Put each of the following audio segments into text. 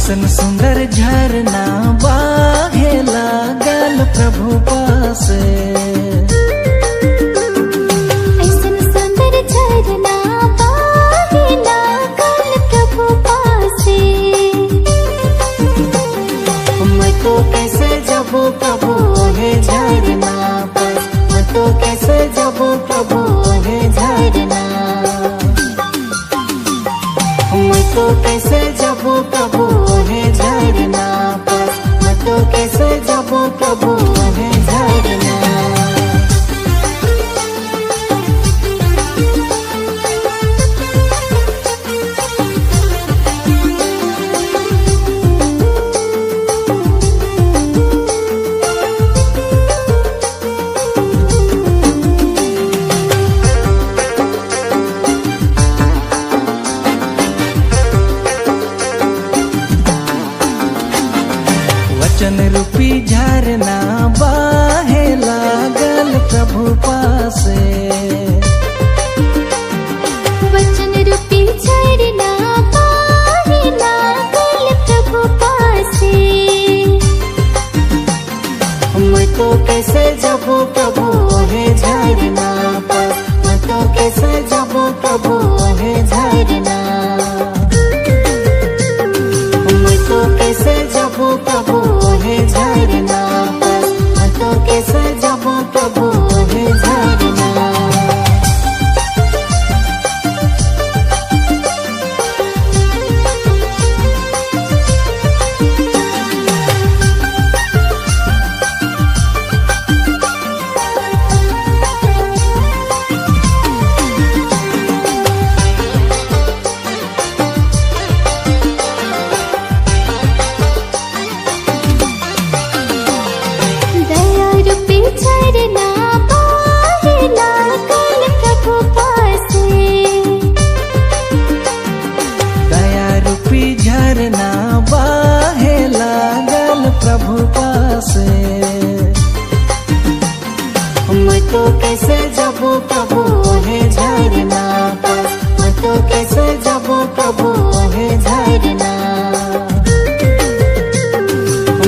ऐसन सुंदर झरना बाहे लागल प्रभु पासे। ऐसन सुंदर झरना बाहे लागल प्रभु पासे। मैं तो कैसे जाबो प्रभु हे झरना पास, मैं तो कैसे जाबो प्रभु हे झरना। मैं तो कैसे जाबो प्रभु हे झरना पास, मैं तो कैसे जाबो प्रभु हे झरना। वचन रूपी झरना बाहे लागल प्रभु पासे। वचन रूपी झरना बाहे लागल प्रभु पासे। मैं तो कैसे जाबो प्रभु हे झरना पास, मैं तो कैसे जाबो प्रभु हे झरना। मैं तो कैसे जाबो प्रभु हे झरना पास, मैं तो कैसे जाबो प्रभु हे झरना। दया रूपी झरना बाहे लागल प्रभु पासे। दया रूपी झरना बाहे लागल प्रभु पासे। मैं तो कैसे जाबो प्रभु हे झरना पास, मैं तो कैसे जाबो प्रभु हे झरना।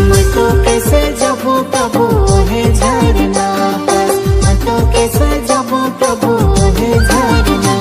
मैं तो कैसे जाबो प्रभु हे झरना पास, मैं तो कैसे जाबो प्रभु हे झरना।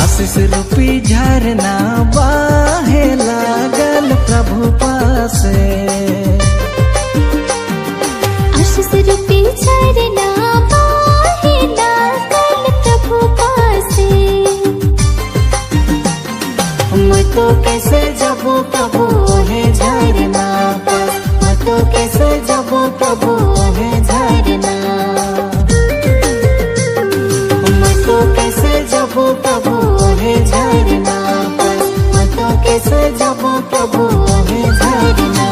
आशीष रूपी झरना बाहे लागल प्रभु पासे। आशीष रूपी झरना बाहे लागल प्रभु पासे। मैं तो कैसे जाबो प्रभु हे झरना पास, मैं तो कैसे जाबो प्रभु हे झरना। मैं तो कैसे जाबो प्रभु हे झरना पास, मैं तो कैसे जाबो प्रभु हे झरना।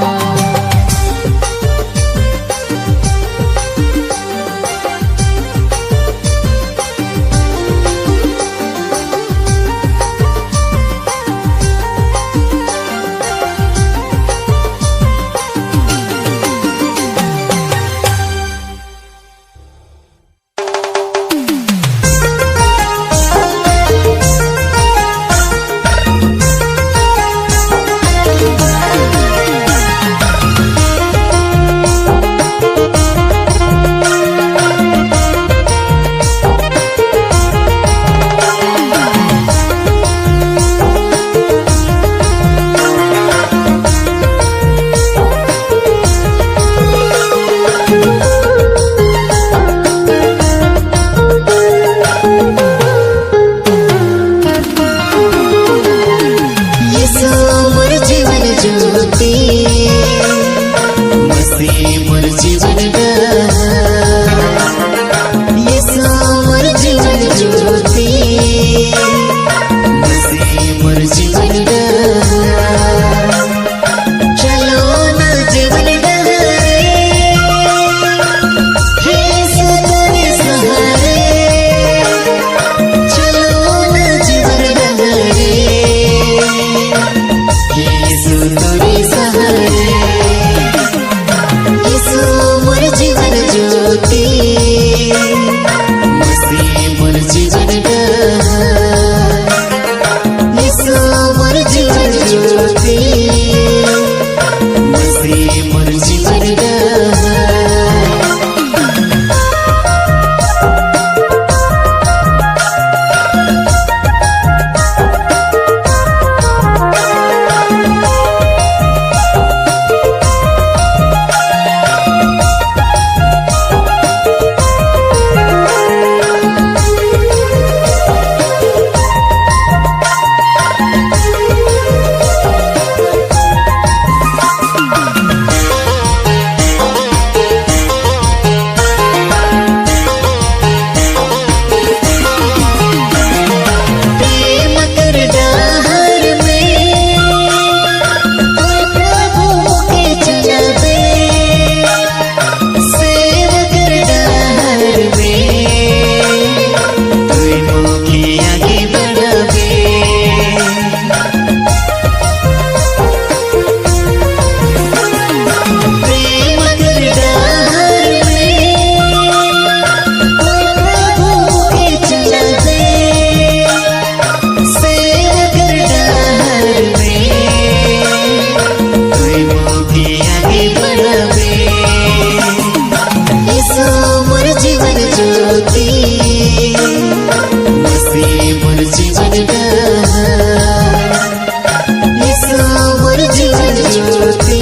मोर जीवन ज्योति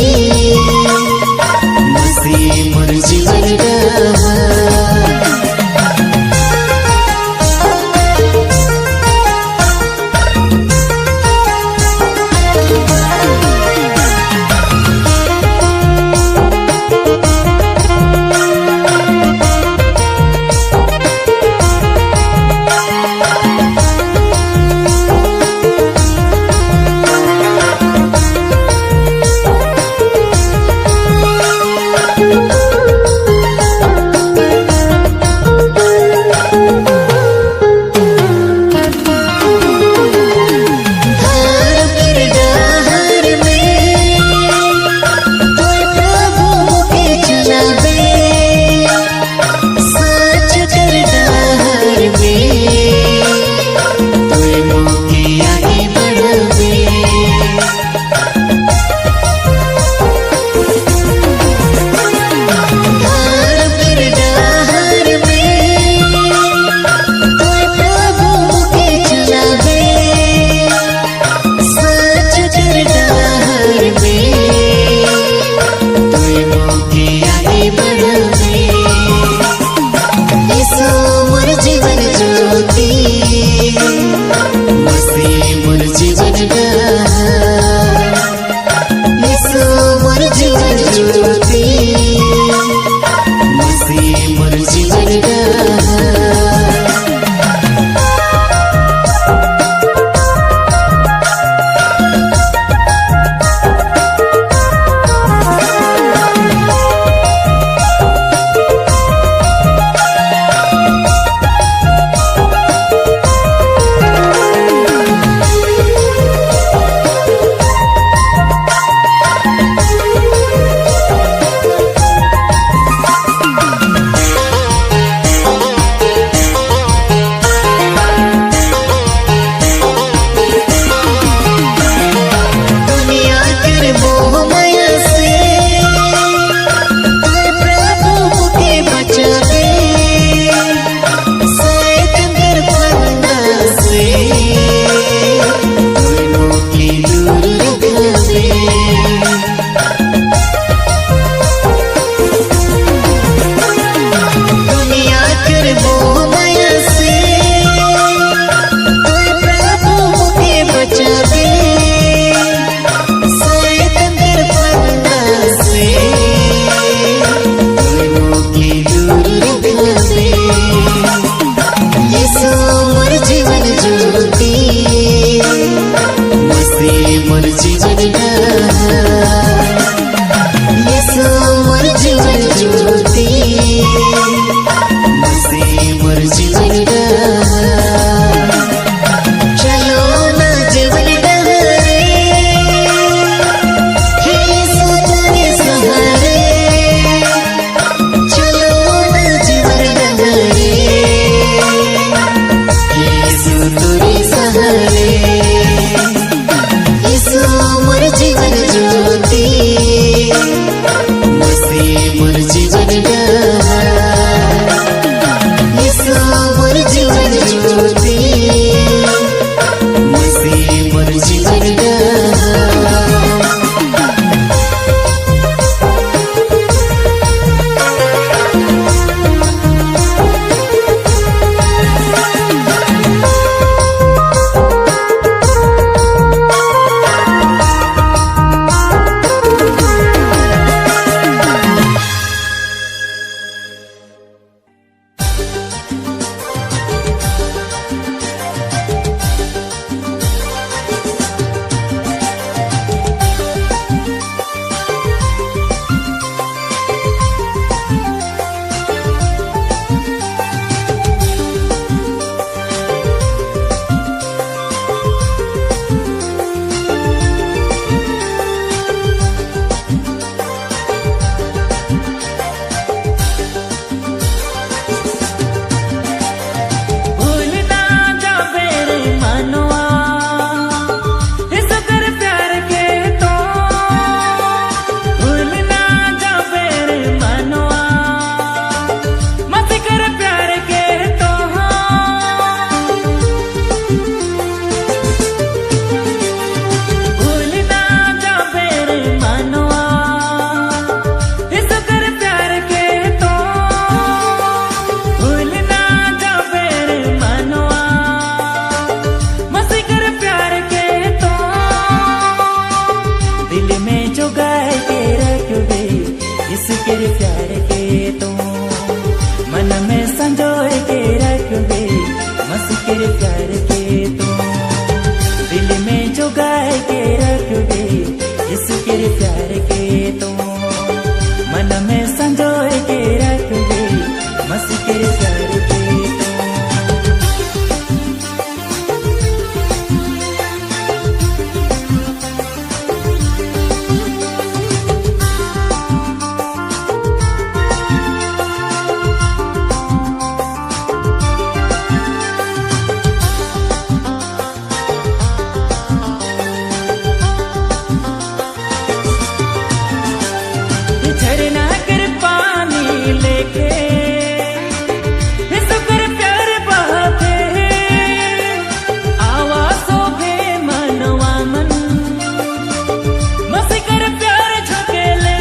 मसीह मोर जीवन रहा कर प्यार के तो मन में संजोए के रखबे मसी कर प्यार के तो दिल में जुगाए के रखबे यीशु कर प्यार के तो मन में संजोए के रखबे मसी कर प्यार के झरना कर पानी लेके यीशु कर प्यार बहाते आवाज़ों पे मनवा मन मसी कर प्यार झकेले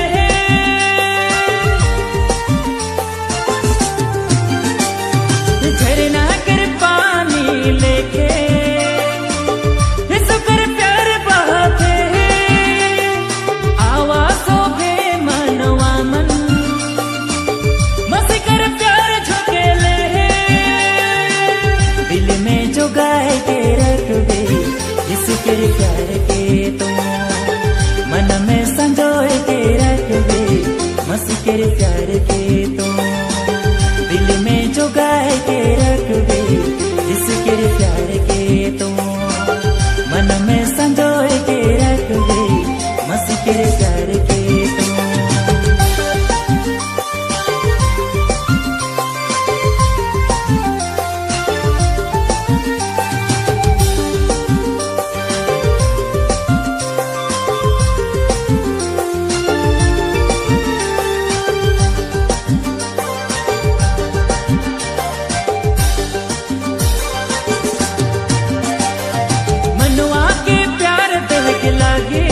झरना कर पानी लेके यीशु कर प्यार बहाते आवाज़ों पे मनवा मन मसी कर प्यार झकेले दिल में जुगाए के रखबे यीशु कर प्यार के तो मन में संजोए के रखबे मसी कर प्यार के तो दिल में जुगाए के रखबे यीशु कर प्यार के तो मन में संजोए के रखबे मसी कर प्यार के तो मनवा के प्यार दिल के लागे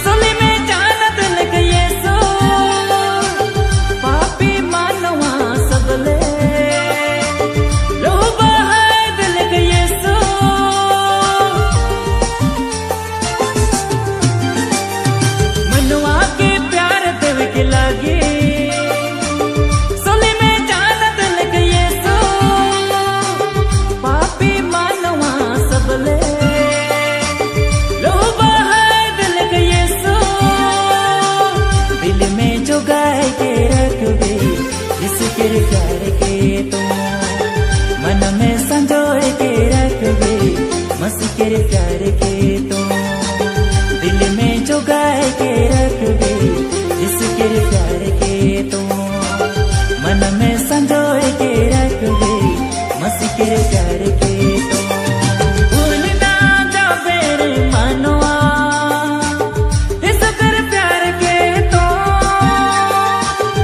सोली में जानत लग यीशु पापी मानवा सबले लोह बहाए दिल के यीशु मनवा के प्यार दिल के लागे सोली में जानत लग यीशु पापी मानवा सबले लोह बहाए दिल के यीशु दिल में जुगाए के रखबे यीशु कर प्यार के तो मन में संजोए के रखबे मसी कर प्यार के तो दिल में जुगाए के रखबे यीशु कर प्यार के तो मन में संजोए के रखबे मसी कर प्यार के तो भूल ना जाबे रे मनवा यीशु कर प्यार के तो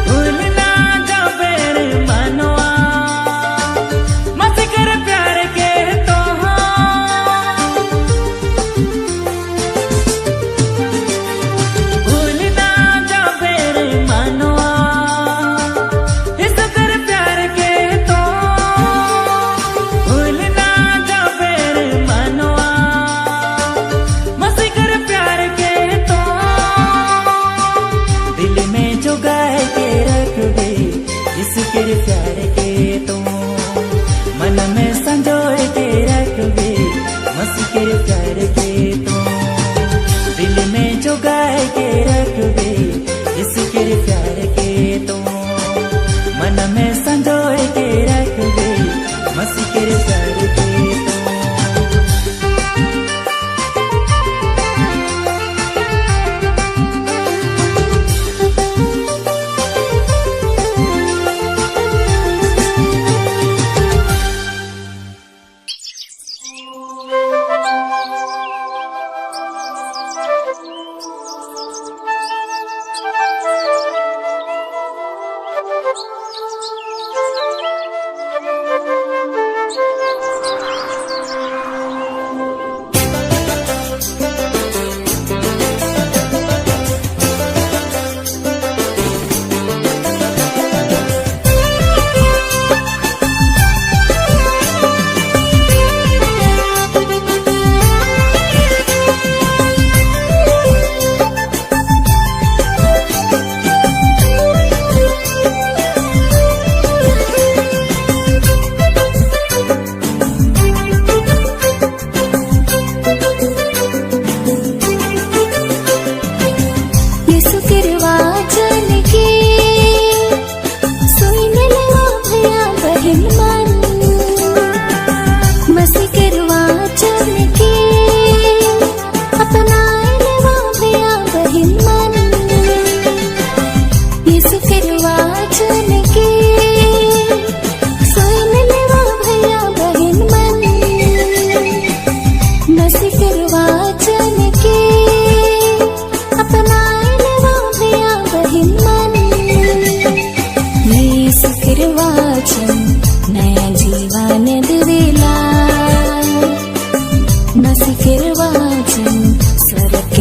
भूल ना जाबे रे मनवा मसी कर प्यार के तो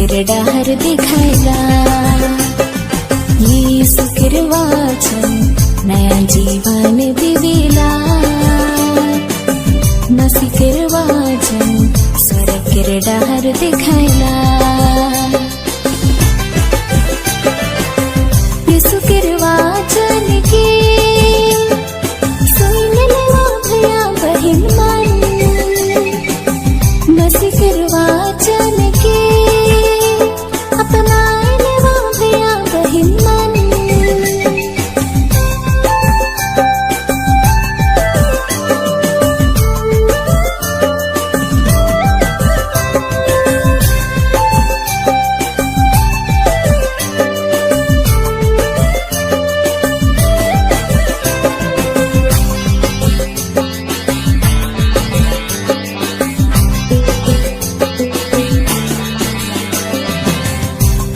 कर डहर दिखाएला। यीशु कर वचन नया जीवन दिवेला। मसीह कर वचन स्वर्ग कर डहर दिखाएला। यीशु कर वचन के सुन लेवा भैया बहन मन। मसीह कर वचन के अपना लेवा भैया बहन मन।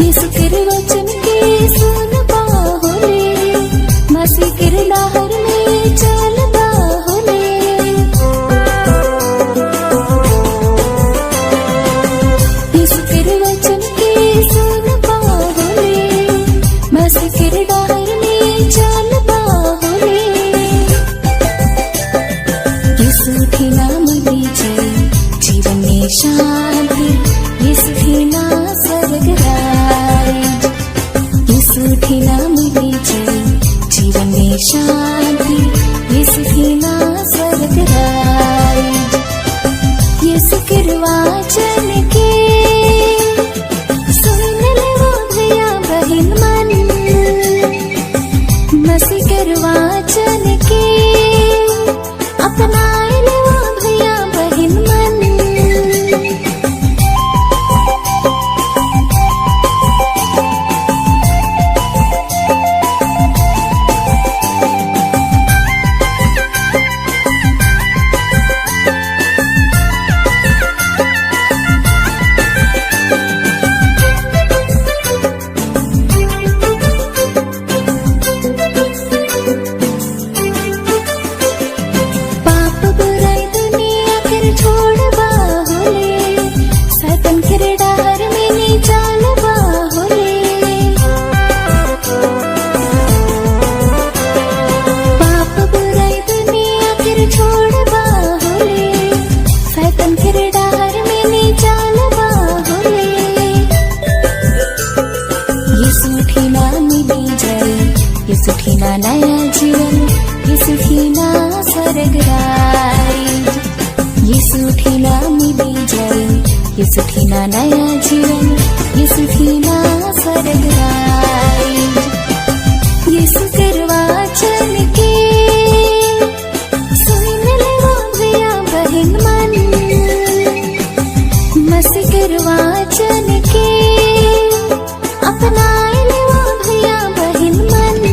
यीशु कर वचन के सुन बाहुले। मसीह कर लहर में चल बाहुले। यीशु कर वचन के सुन बाहुले। मसीह कर लहर में चल बाहुले। यीशु के नाम लीजे जीवन में शांति। यीशु के नाम स्वर्ग राज। यीशु के नाम लीजे जीवन में शांति। यीशु के नाम स्वर्ग राज। यीशु के वचन के सुन लेवा भैया बहन मन। मसीह के वचन के अपना लेवा भैया बहन मन। पाप बुराई दुनिया कर छोड़ बाहुले। सतन कर डहर में नी चाल बाहुले। पाप बुराई दुनिया कर छोड़ बाहुले। सतन कर डहर में नी चाल बाहुले। यीशु के नाम मिली जाए। यीशु के ना नया जीवन। यीशु के ना स्वर्ग राज। यीशु के नाम मिली जाए। यीशु के ना नया जीवन। यीशु के ना स्वर्ग राज। यीशु कर वचन के सुन लेवा भैया बहन मन। मसीह कर वचन के अपना लेवा भैया बहन मन।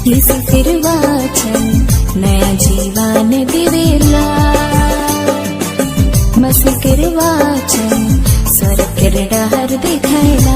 यीशु कर वचन नया जीवन दिवेला। मसीह कर वचन स्वर्ग कर डहर दिखाएला।